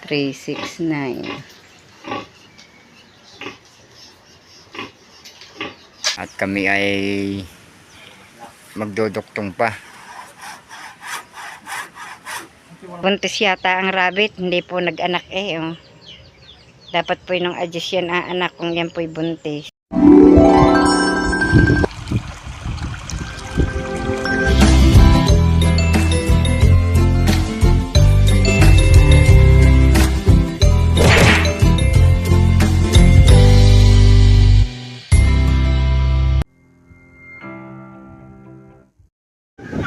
369. At kami ay magduduktong pa. Buntis yata ang rabbit, hindi po nag-anak oh. Dapat po yung adjust yan anak kung yan po'y buntis.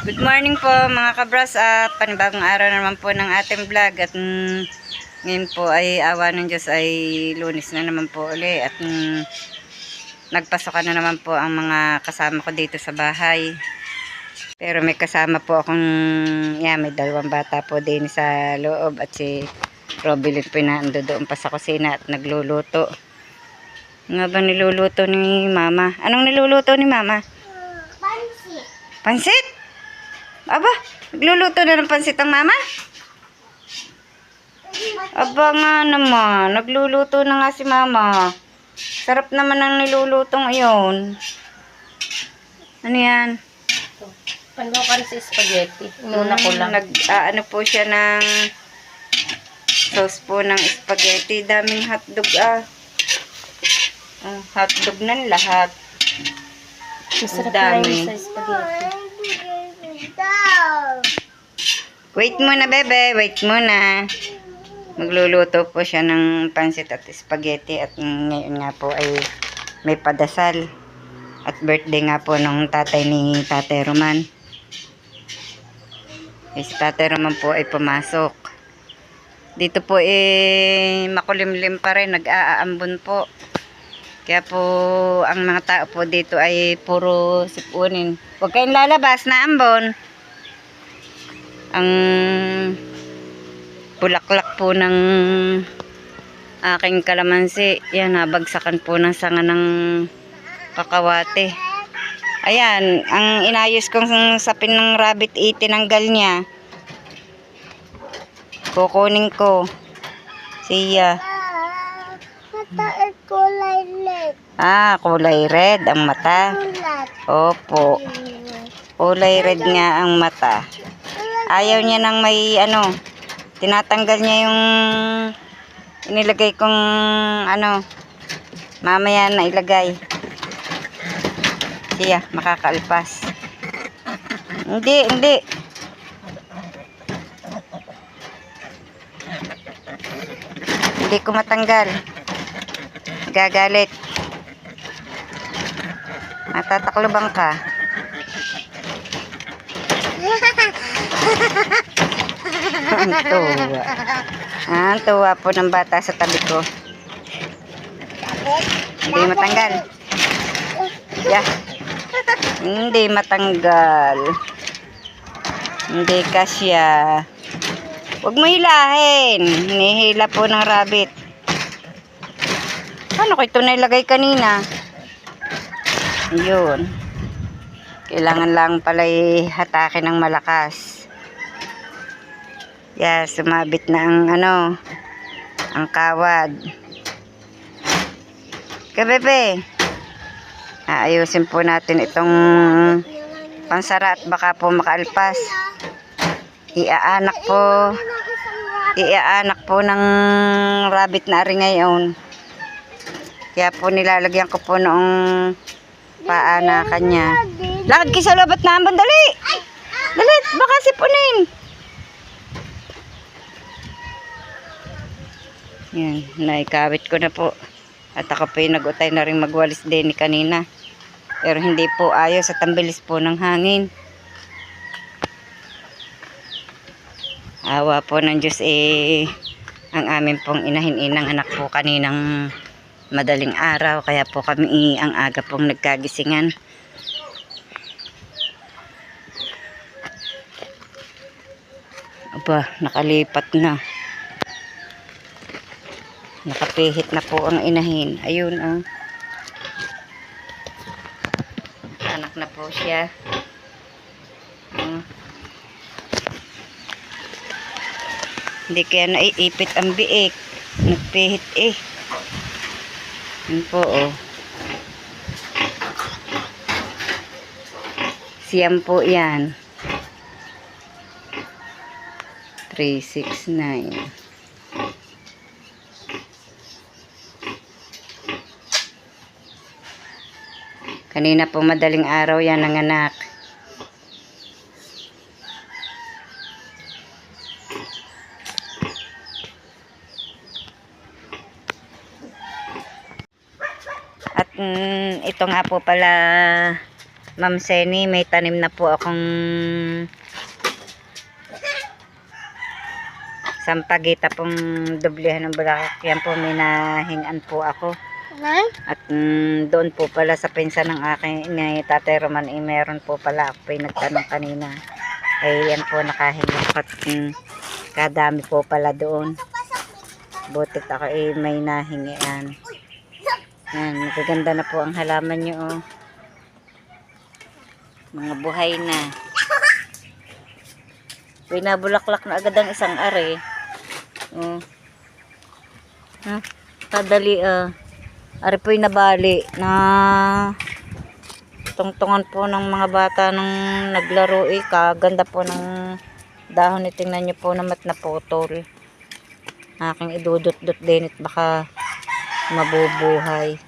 Good morning po mga kabras at panibagong araw naman po ng ating vlog at ngayon po ay awa ng Diyos ay Lunes na naman po uli at nagpasokan na naman po ang mga kasama ko dito sa bahay. Pero may kasama po akong may dalawang bata po din sa loob at si Robilyn po naando doon pa sa kusina at nagluluto. Nga ba niluluto ni Mama? Anong niluluto ni Mama? Pansit. Pansit? Aba, nagluluto na ng pansit ang Mama? Aba nga naman, nagluluto na nga si Mama. Sarap naman ang nilulutong iyon. Ano yan? Panlokan sa spaghetti. Inuna ko lang. Ano po siya ng sauce po ng spaghetti. Daming hotdog hotdog na lahat. Masarap Dami. na yun sa spaghetti. Wait muna, bebe. Wait muna. Magluluto po siya ng pansit at spaghetti. At ngayon nga po ay may padasal. At birthday nga po nung tatay ni Tatay Roman. Si Tatay Roman po ay pumasok. Dito po makulimlim pa rin. Nag-aambon po. Kaya po ang mga tao po dito ay puro sipunin. Huwag kayong lalabas na ambon. Ang bulaklak po ng aking kalamansi. Yan, nabagsakan po ng sanga ng kakawate. Ayan, ang inayos kong sapin ng rabbit tinanggal niya. Kukunin ko. Siya. Mata ay kulay red. Kulay red ang mata. Opo. Kulay red nga ang mata. Ayaw niya nang may tinatanggal niya yung inilagay kong mamaya na ilagay. Siya, makakaalpas. Hindi. Hindi ko matanggal. Gagalit. Matataklobang ka. Ang tuwa po ng bata sa tabi ko. Hindi matanggal. Yeah. Hindi matanggal. Hindi kasya. Huwag mo hilahin. Hinihila po ng rabbit. Paano ko ito nailagay kanina? Yun. Kailangan lang pala hatakin ng malakas. Sumabit na ang kawad. Kabebe. Ayusin po natin itong pansara at baka po makaalpas. Iaanak po ng rabbit na ari ngayon. Kaya po nilalagyan ko po noong paanakan niya. Lakad kayo sa labat na ambon, dali! Dali, baka sipunin. Yan, naikawit ko na po. At ako po nag-utay na rin magwalis din kanina. Pero hindi po ayos at ang bilis po ng hangin. Awa po ng Diyos ang amin pong inahin-inang anak po kaninang madaling araw. Kaya po kami ang aga pong nagkagisingan. Aba, nakalipat na. Nakapihit na po ang inahin. Ayun anak na po siya. Hindi kaya naiipit ang biik. Nagpihit eh. Yun po oh. Siyam po yan. 369. Kanina po madaling araw yan nanganak. At ito nga po pala, Ma'am Seni, may tanim na po akong sampagita pong doblehan ng bulaklak. Yan po, may nahingan po ako. At doon po pala sa pinsan ng aking ni Tatay Roman, meron po pala ako po nagtanong kanina. Yan po nakahingan ko. At kadami po pala doon. Butit ako may nahingian. Yan, magaganda na po ang halaman nyo oh. Mga buhay na. Pinabulaklak na agad ang isang are. Oh. Kadali are po'y nabali na tungtungan po ng mga bata nung naglaro eh. Kaganda po ng dahon eh. Tingnan nyo po namat na putol. Aking idudot-dot din at baka mabubuhay.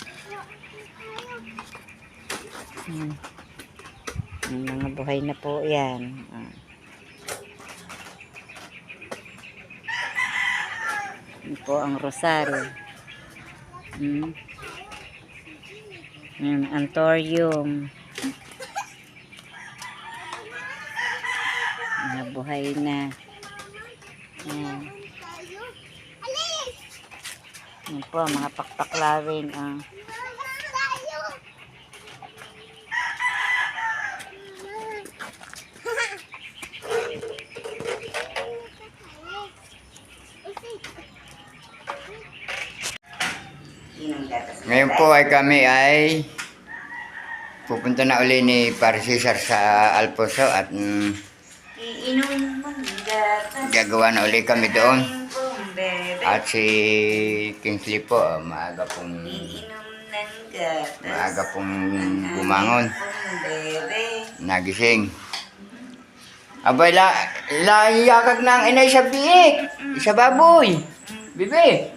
Mga buhay na po yan. Yan po ang rosal. Anthurium. Mga buhay na. Yan. Yan po, mga pakpaklawin. Ngayon po ay kami ay pupunta na uli ni Pare Cesar sa Alfonso at gagawa na uli kami doon. At si Kingsley po maaga pong bumangon, nagising. Abay, layakag na ang inay sa biik, sa baboy, bibi.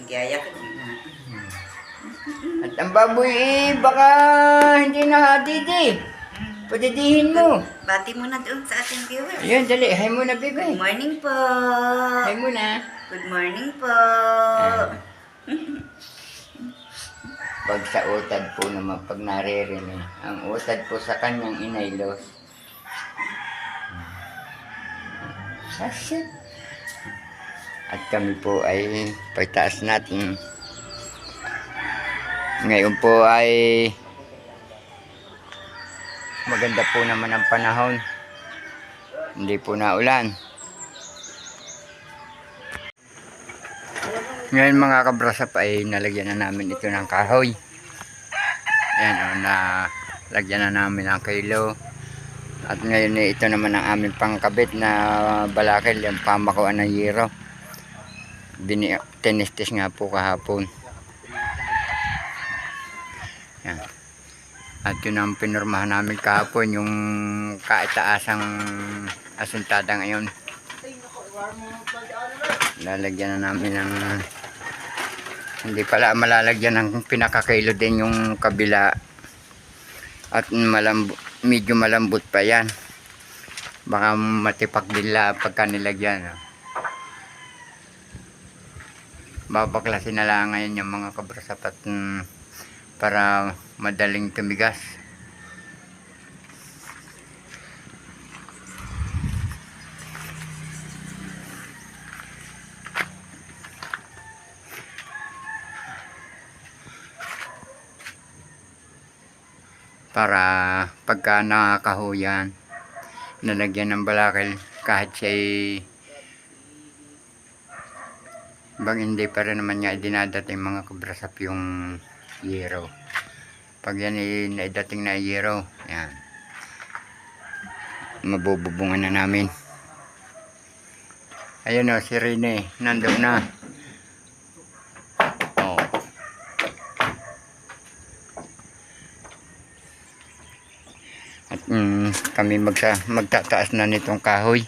At ang baboy baka hindi na didi. Padidihin mo. Bati mo na doon sa ating viewers. Ayun, dali. Hi muna, bibi. Good morning po. Hi muna. Good morning po. Pag sa utad po naman, pag naririnig, ang utad po sa kanyang inaylos. Shit. At kami po ay pagtaas natin. Ngayon po ay maganda po naman ang panahon. Hindi po naulan. Ngayon mga kabrasap ay nalagyan na namin ito ng kahoy. Ayan nalagyan na namin ang kilo. At ngayon ito naman ang aming pangkabit na balakil, yung pamakuan ng yero. Tinistis nga po kahapon. Yan. At yun ang pinurmahan namin kahapon, yung kaitaasang asuntada ngayon. Lalagyan na namin ng hindi pala malalagyan ng pinakakilo din yung kabila. At medyo malambot pa yan. Baka matipak din pagka nilagyan. Babaklasin na lang ngayon yung mga kabrasap at para madaling tumigas. Para pagka nakakahuyan, nalagyan ng balakil kahit siya'y bang hindi pa rin naman niya dinadating mga kabrasap yung yero. Pag yan ay naidating na yero, yan, mabububungan na namin. Ayun o, si Rene. Nandun na. Oh. At kami magtataas na nitong kahoy.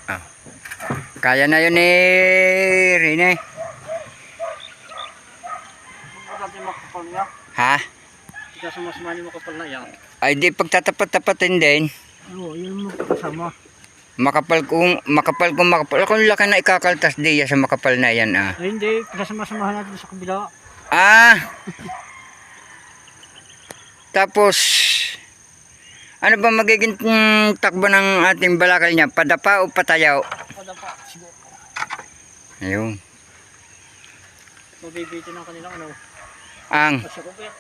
Ah. Kaya na yun ni Rene. Ha? Kasi mas mali mo kapal na yan. Ay di pagtatapat-tapatin din. Oo, yun mo kasama. Makapal. Kung laki na ikakaltas diya sa makapal na yan ah. Ay hindi, kasama-samahan natin sa kabila. Ah. Tapos ano ba magiging takbo ng ating balakal niya? Padapa o patayaw? Padapa, siguro. Ayun. Mabibitin ang kanilang ano. Ang Pasya kubir.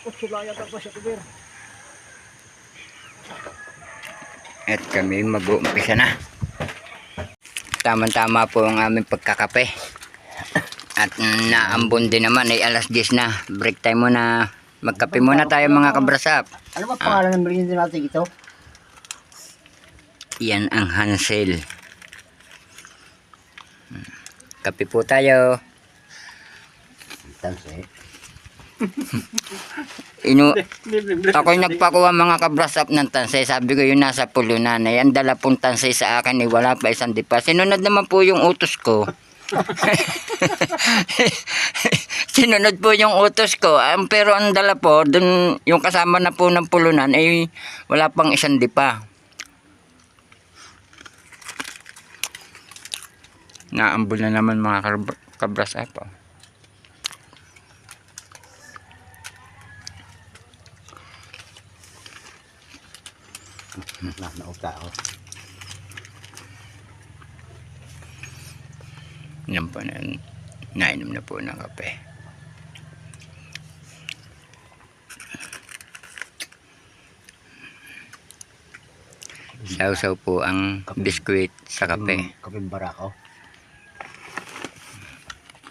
Utsulaya ka pasya kubir. at kami mag-uumpisa na. Tama-tama po ang aming pagkakape. At naambon din naman ay alas 10 na. Break time muna. Magkape muna tayo mga kabrasap. Ano ba pangalan ng merienda natin ito? Yan ang Hansel. Kape po tayo. Ako'y nagpakuha mga kabrasap ng tansay. Sabi ko yung nasa pulunan ay ang dala pong tansay sa akin ay wala pa isang dipa. Sinunod naman po yung utos ko. Sinunod po yung utos ko. Pero ang dala po, dun, yung kasama na po ng pulunan ay wala pang isang dipa. Naambol na naman mga kabrasap. Nauta ako. Yan po na, nainom na po ng kape. Sausaw po ang biskuit sa kape. Kaping barako.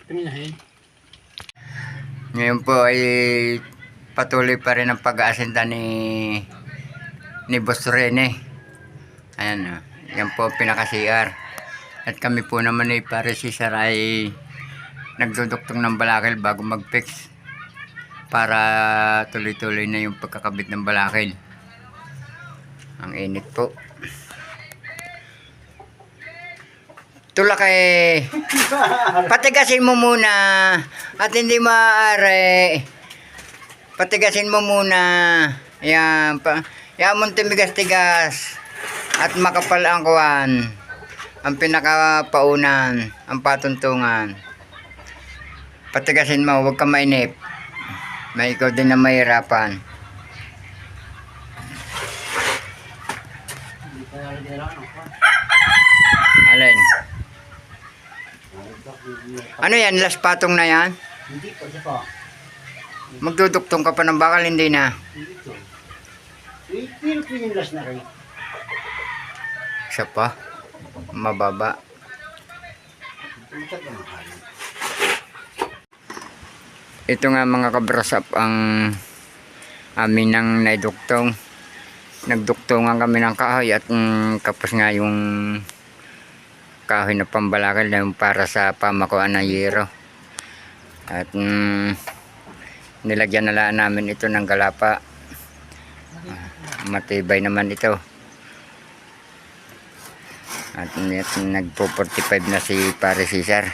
Piminahin. Ngayon po ay patuloy pa rin ang pag-aasinda ni Boss Rene. Ayan, yan po ang pinaka-CR. At kami po naman ay pare si Sir ay nagduduktong ng balakil bago mag-fix para tuloy-tuloy na yung pagkakabit ng balakil. Ang init po. Tulak eh. Patigasin mo muna. At hindi maaari. Patigasin mo muna. Ayan. Yan mo tumigas-tigas. At makapal ang kuwan. Ang pinakapaunan. Ang patuntungan. Patigasin mo. Huwag ka mainip. May ikaw din na mahirapan. Alin? Ano yan? Last patong na yan? Hindi pa, isa pa. Magduduktong ka pa ng bakal, hindi na. Hindi to. Pero pinilas na rin. Isa pa. Mababa. Ito nga mga kabrasap ang amin ng naiduktong. Nagduktungan kami ng kahoy at kapos nga yung kahoy na pambalakal na yung para sa pamakuan ng yero. At nilagyan na lang namin ito ng galapa. Matibay naman ito. At nagpo 45 na si Pare Cesar.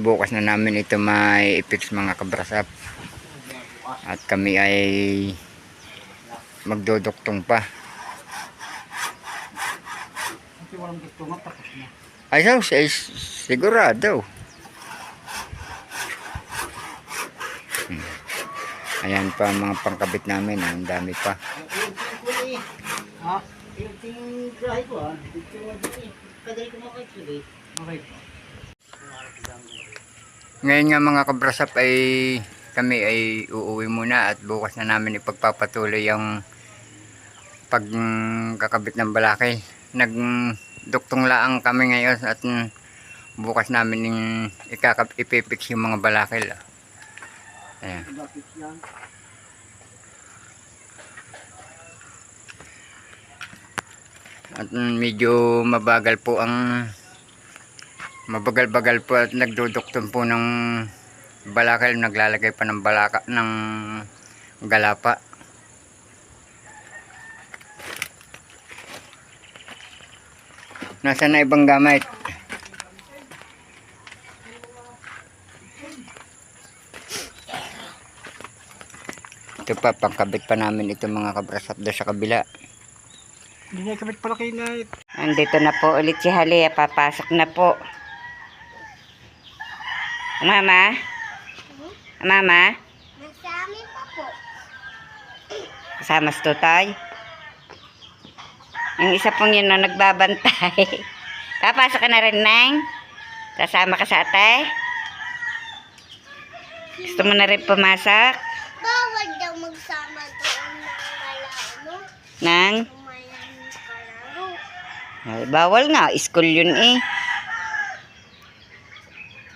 Bukas na namin ito may i-fix mga kabrasap. At kami ay magduduktong pa. Kasi walang gusto nga, tapos na. Ay, sigurado. Ayan pa ang mga pangkabit namin. Ang dami pa. Ha? Yung grahe ko ha. Kadali ko makakit. Okay. Ngayon nga mga kabrasap ay kami ay uuwi muna at bukas na namin ipagpapatuloy yung pagkakabit ng balakay. duktong laang kami ngayon at bukas namin ipipix yung mga balakil. Ayan. Bakit yan? At medyo mabagal po at nagduduktong po ng balakil, naglalagay pa ng galapa. Nasaan na ibang gamit? Ito pa, pangkabit pa namin ito mga kabrasap doon sa kabila. Hindi na ikabit pala kay Night. Andito na po ulit si Halia. Papasok na po. Mama? Mama? Nasa amin pa po. Kasama si Tutay? Yung isa pong yun na nagbabantay. Papasok ka na rin, Nang? Kasama ka sa ate? Gusto mo na rin pumasok? Bawal daw magsama doon ng malano. Nang? Tumayan kalaro. Ay, bawal nga. School yun eh.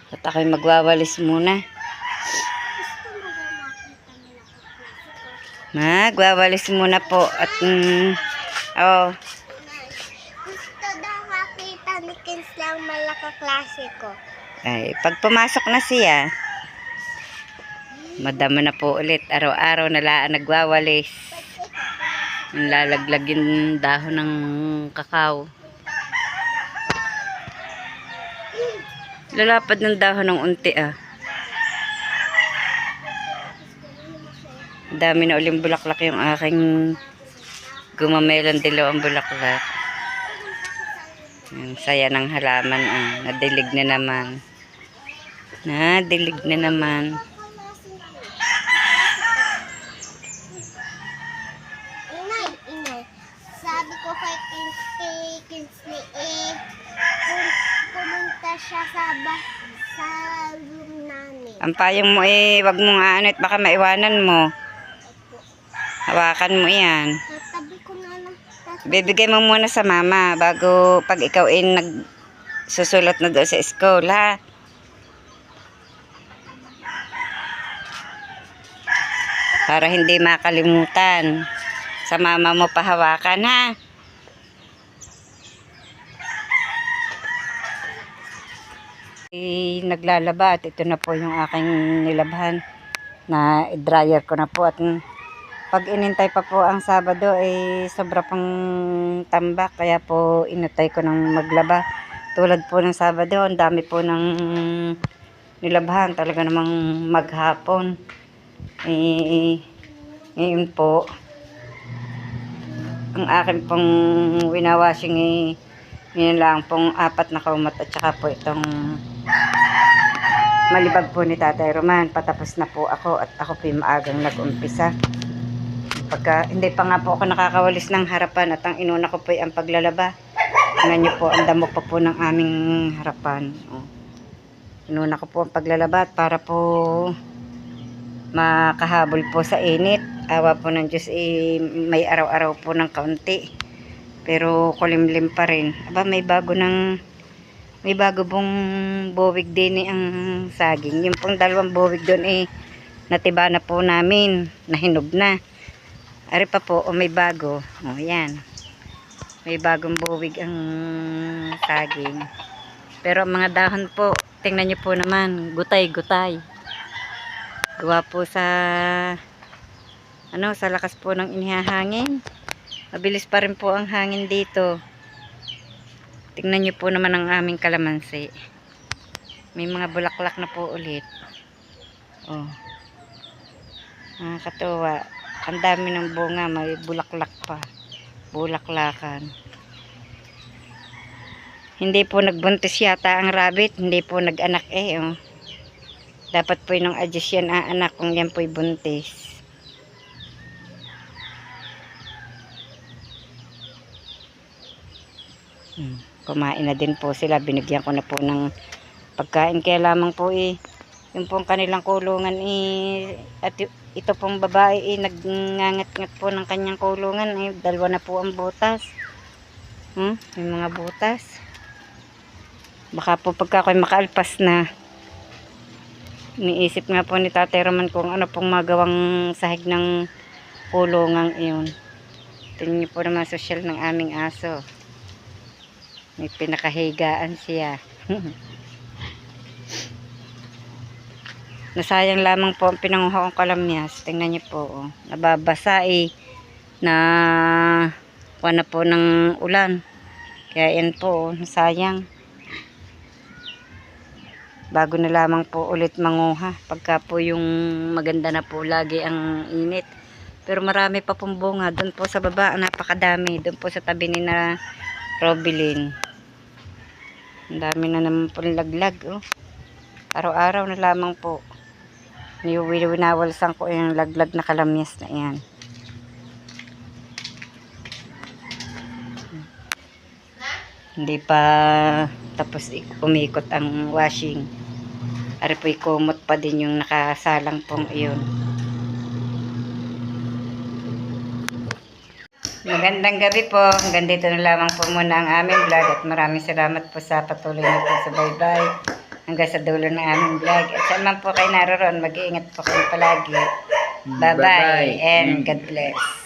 At ako'y magwawalis muna. Gusto mo ba makita nila kaklase ko? Magwawalis muna po. At, oh, Gusto daw makita ni Kins lang malakaklase ko. ay, pag pumasok na siya, madama na po ulit. Araw-araw nagwawalis. Lalaglag yung dahon ng kakao. Lalapad ng dahon ng unti ah. Dami na uling bulaklak yung aking gumamelon dilaw ang bulaklak. Ang saya ng halaman ah. Nadilig na naman. Nadilig na naman. Inay. Sabi ko kay Kinsley pumunta siya sa room namin. Ang payong mo eh, wag mong aanit, baka maiwanan mo. Hawakan mo yan. Tatabi ko na lang. Bibigay mo muna sa mama bago pag ikaw ay nagsusulat na doon sa school, ha? Para hindi makalimutan. Sa mama mo pahawakan, ha? Naglalaba at ito na po yung aking nilabhan na dryer ko na po at pag inintay pa po ang Sabado ay sobra pang tambak kaya po inutay ko ng maglaba tulad po ng Sabado ang dami po ng nilabhan talaga namang maghapon ngayon po ang akin pong winawashing ngayon lang pong 4 na kaumat at saka po itong malibag po ni Tatay Roman. Patapos na po ako at ako po maagang nag-umpisa. Pagka hindi pa nga po ako nakakawalis ng harapan at ang inuna ko po ay ang paglalaba. Tingnan nyo po, ang damo pa po ng aming harapan. Inuna ko po ang paglalaba at para po makahabol po sa init. Awa po ng Diyos may araw-araw po ng kaunti. Pero kulimlim pa rin. Aba, may bago pong buwig din ang saging. Yung pong 2 buwig doon natiba na po namin. Nahinog na. Ari pa po, may bago. Yan. May bagong buwig ang saging. Pero ang mga dahon po, tingnan nyo po naman, gutay-gutay. Gawa po sa lakas po ng inihahangin. Mabilis pa rin po ang hangin dito. Tingnan nyo po naman ang aming kalamansi. May mga bulaklak na po ulit. Nakakatuwa. Ang dami ng bunga, may bulaklak pa. Bulaklakan. Hindi po nagbuntis yata ang rabbit. Hindi po nag-anak Dapat po yung adjust yan anak kung yan po'y buntis. Kumain na din po sila. Binigyan ko na po ng pagkain. Kaya lamang po yung pong kanilang kulungan at ito pong babae nagngangat-ngat po ng kanyang kulungan 2 na po ang butas. May mga butas. Baka po pagka ako'y makaalpas na, iniisip nga po ni Tatay Roman kung ano pong magawang sahig ng kulungang iyon. Tingnan niyo po naman sosyal ng aming aso. May pinakahigaan siya. Nasayang lamang po ang pinanguha kong kalamyas. Tingnan niyo po. Oh. Nababasa na kuha na po ng ulan. Kaya yan po. Nasayang. Bago na lamang po ulit manguha. Pagka po yung maganda na po lagi ang init. Pero marami pa pong bunga. Doon po sa baba. Napakadami. Doon po sa tabi ni na Robilin. Ang dami na naman po laglag. Oh. Araw-araw na lamang po. Winawalsan ko yung laglag na kalamyas na yan. Hindi pa tapos umikot ang washing. Ari po ikumot pa din yung nakasalang pong iyon. Magandang gabi po. Hanggang dito na lamang po muna ang aming vlog at maraming salamat po sa patuloy na pagsubaybay hanggang sa dulo ng aming vlog. At saan man po kayo naroon, mag-iingat po kayo palagi. Bye-bye and God bless.